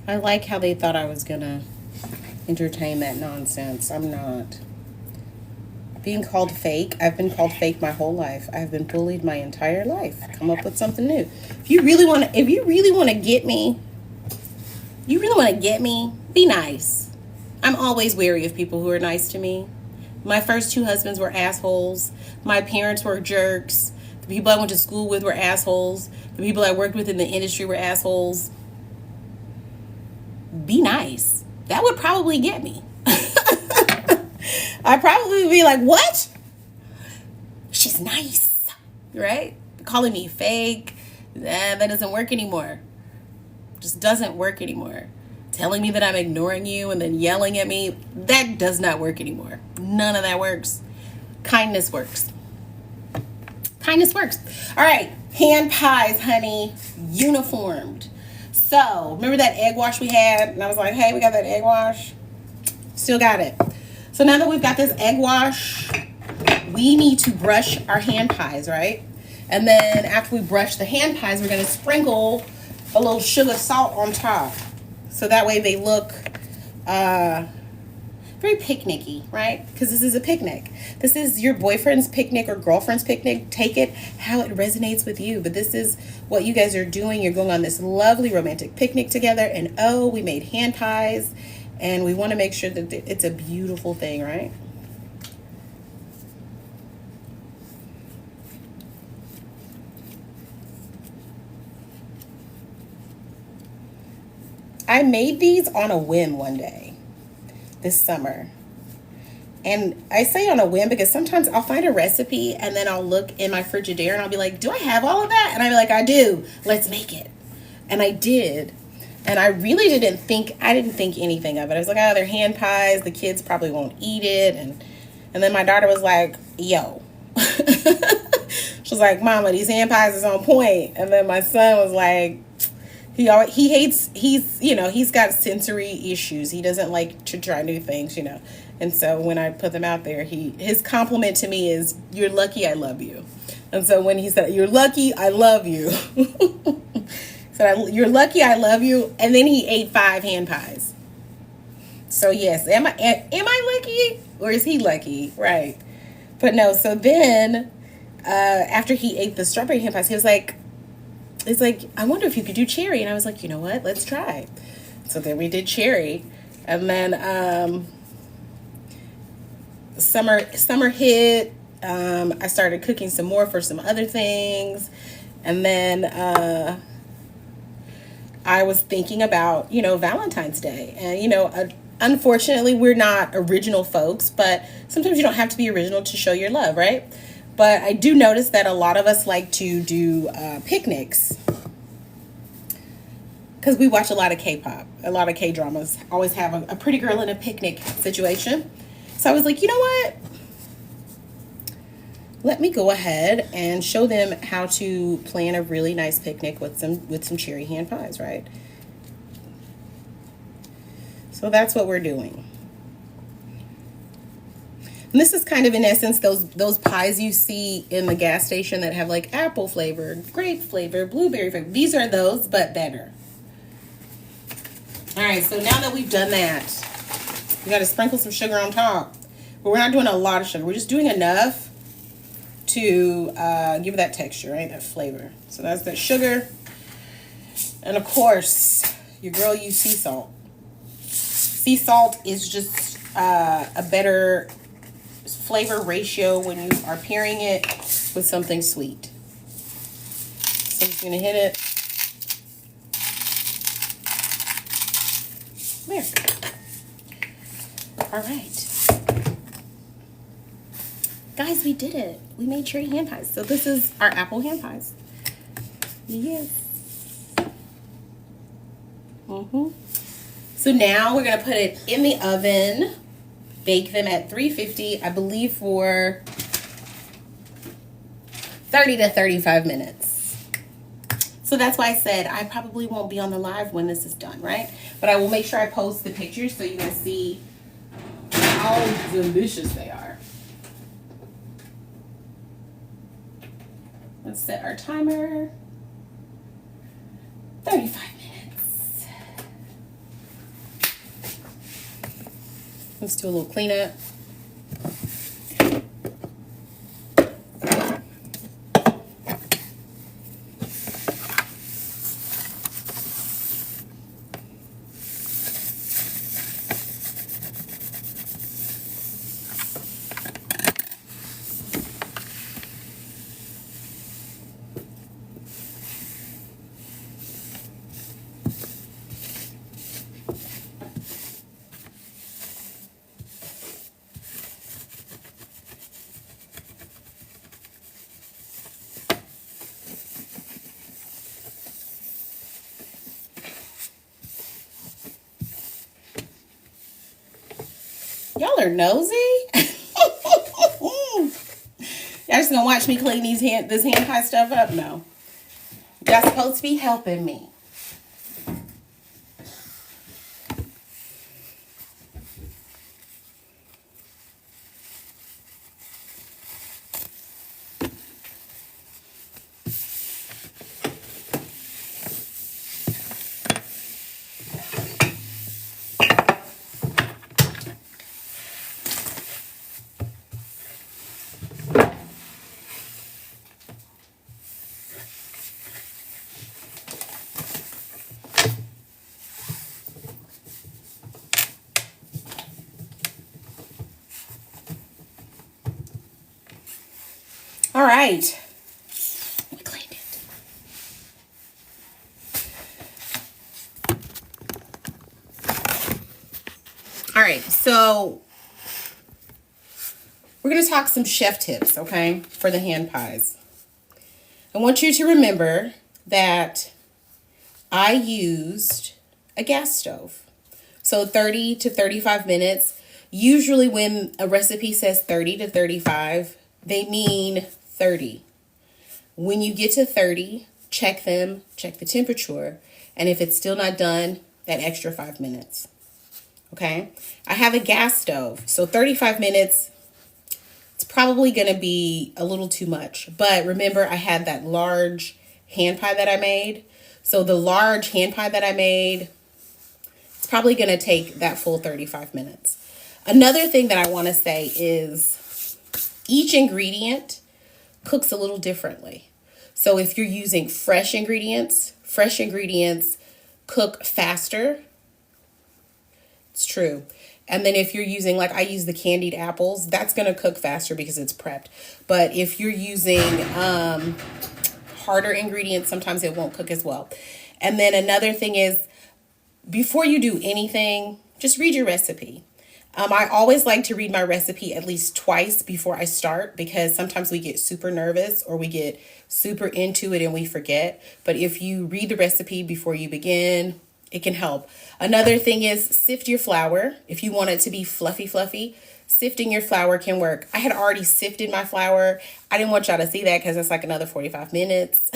I like how they thought I was gonna entertain that nonsense. I'm not. Being called fake, I've been called fake my whole life. I've been bullied my entire life. Come up with something new. If you really want to get me, be nice. I'm always wary of people who are nice to me. My first two husbands were assholes. My parents were jerks. The people I went to school with were assholes. The people I worked with in the industry were assholes. Be nice. That would probably get me. I'd probably be like, what? She's nice, right? Calling me fake, that doesn't work anymore. Just doesn't work anymore. Telling me that I'm ignoring you and then yelling at me, that does not work anymore. None of that works. Kindness works. Kindness works. All right, hand pies, honey, uniformed. So, remember that egg wash we had? And I was like, hey, we got that egg wash. Still got it. So now that we've got this egg wash, we need to brush our hand pies, right? And then after we brush the hand pies, we're going to sprinkle a little sugar salt on top. So that way they look very picnicky, right? Because this is a picnic. This is your boyfriend's picnic or girlfriend's picnic. Take it how it resonates with you. But this is what you guys are doing. You're going on this lovely romantic picnic together. And oh, we made hand pies. And we want to make sure that it's a beautiful thing, right? I made these on a whim one day this summer. And I say on a whim because sometimes I'll find a recipe and then I'll look in my Frigidaire and I'll be like, do I have all of that? And I'll be like, I do. Let's make it. And I did. And I really didn't think anything of it. I was like, oh, they're hand pies. The kids probably won't eat it. And then my daughter was like, yo. She was like, Mama, these hand pies is on point. And then my son was like, he's got sensory issues. He doesn't like to try new things, And so when I put them out there, his compliment to me is, you're lucky I love you. And so when he said, you're lucky I love you. So you're lucky I love you. And then he ate 5 hand pies. So yes, am I lucky or is he lucky? Right. But no, so then after he ate the strawberry hand pies, he was like, it's like, I wonder if you could do cherry. And I was like, you know what? Let's try. So then we did cherry. And then summer hit. I started cooking some more for some other things. And then I was thinking about, Valentine's Day. And, unfortunately, we're not original folks, but sometimes you don't have to be original to show your love, right? But I do notice that a lot of us like to do picnics because we watch a lot of K-pop, a lot of K-dramas, always have a pretty girl in a picnic situation. So I was like, you know what? Let me go ahead and show them how to plan a really nice picnic with some cherry hand pies, right? So that's what we're doing. And this is kind of, in essence, those pies you see in the gas station that have like apple flavor, grape flavor, blueberry flavor. These are those, but better. All right, so now that we've done that, we got to sprinkle some sugar on top. But we're not doing a lot of sugar. We're just doing enough to give it that texture, right? That flavor. So that's the sugar. And of course, your girl used sea salt. Sea salt is just a better flavor ratio when you are pairing it with something sweet. So I'm just going to hit it. There. All right. Guys, we did it. We made cherry hand pies. So this is our apple hand pies. Yes. So now we're going to put it in the oven. Bake them at 350, I believe, for 30 to 35 minutes. So that's why I said I probably won't be on the live when this is done, right? But I will make sure I post the pictures so you can see how delicious they are. Let's set our timer. 35 minutes. Let's do a little cleanup. Y'all are nosy. Y'all just gonna watch me clean this hand pie stuff up? No. Y'all supposed to be helping me. All right. We cleaned it. All right, so we're going to talk some chef tips, okay, for the hand pies. I want you to remember that I used a gas stove. So 30 to 35 minutes. Usually when a recipe says 30 to 35, they mean 30. When you get to 30, check them, check the temperature, and if it's still not done, that extra 5 minutes. Okay? I have a gas stove, so 35 minutes, it's probably going to be a little too much. But remember, I had that large hand pie that I made. So the large hand pie that I made, it's probably going to take that full 35 minutes. Another thing that I want to say is each ingredient cooks a little differently. So if you're using fresh ingredients cook faster. It's true. And then if you're using, like I use the candied apples, that's going to cook faster because it's prepped. But if you're using harder ingredients, sometimes it won't cook as well. And then another thing is, before you do anything, just read your recipe. I always like to read my recipe at least twice before I start, because sometimes we get super nervous or we get super into it and we forget. But if you read the recipe before you begin, it can help. Another thing is sift your flour. If you want it to be fluffy, sifting your flour can work. I had already sifted my flour. I didn't want y'all to see that because it's like another 45 minutes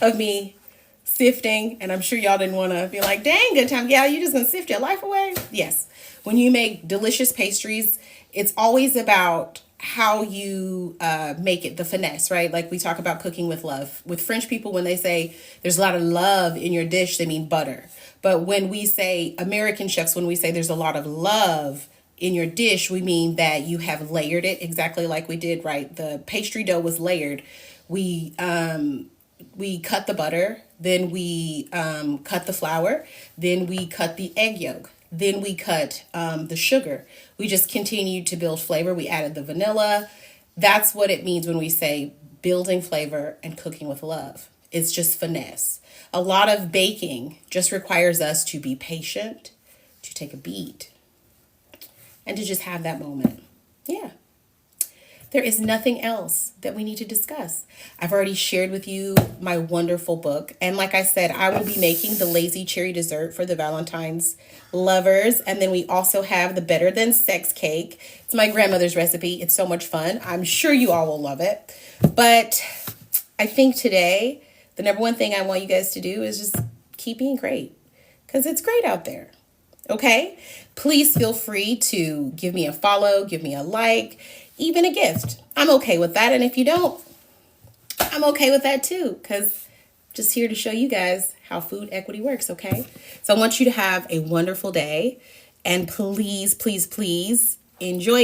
of me sifting. And I'm sure y'all didn't want to be like, dang, good time. Yeah, you just gonna sift your life away? Yes. When you make delicious pastries, it's always about how you make it, the finesse, right? Like we talk about cooking with love. With French people, when they say there's a lot of love in your dish, they mean butter. But when we say, American chefs, when we say there's a lot of love in your dish, we mean that you have layered it exactly like we did, right? The pastry dough was layered. We cut the butter, then we cut the flour, then we cut the egg yolk. Then we cut the sugar. We just continued to build flavor. We added the vanilla. That's what it means when we say building flavor and cooking with love. It's just finesse. A lot of baking just requires us to be patient, to take a beat, and to just have that moment. Yeah. There is nothing else that we need to discuss. I've already shared with you my wonderful book. And like I said, I will be making the lazy cherry dessert for the Valentine's lovers. And then we also have the better than sex cake. It's my grandmother's recipe. It's so much fun. I'm sure you all will love it. But I think today, the number one thing I want you guys to do is just keep being great, because it's great out there. Okay? Please feel free to give me a follow, give me a like, even a gift. I'm okay with that. And if you don't, I'm okay with that too, because I'm just here to show you guys how food equity works, okay? So I want you to have a wonderful day, and please, please, please enjoy.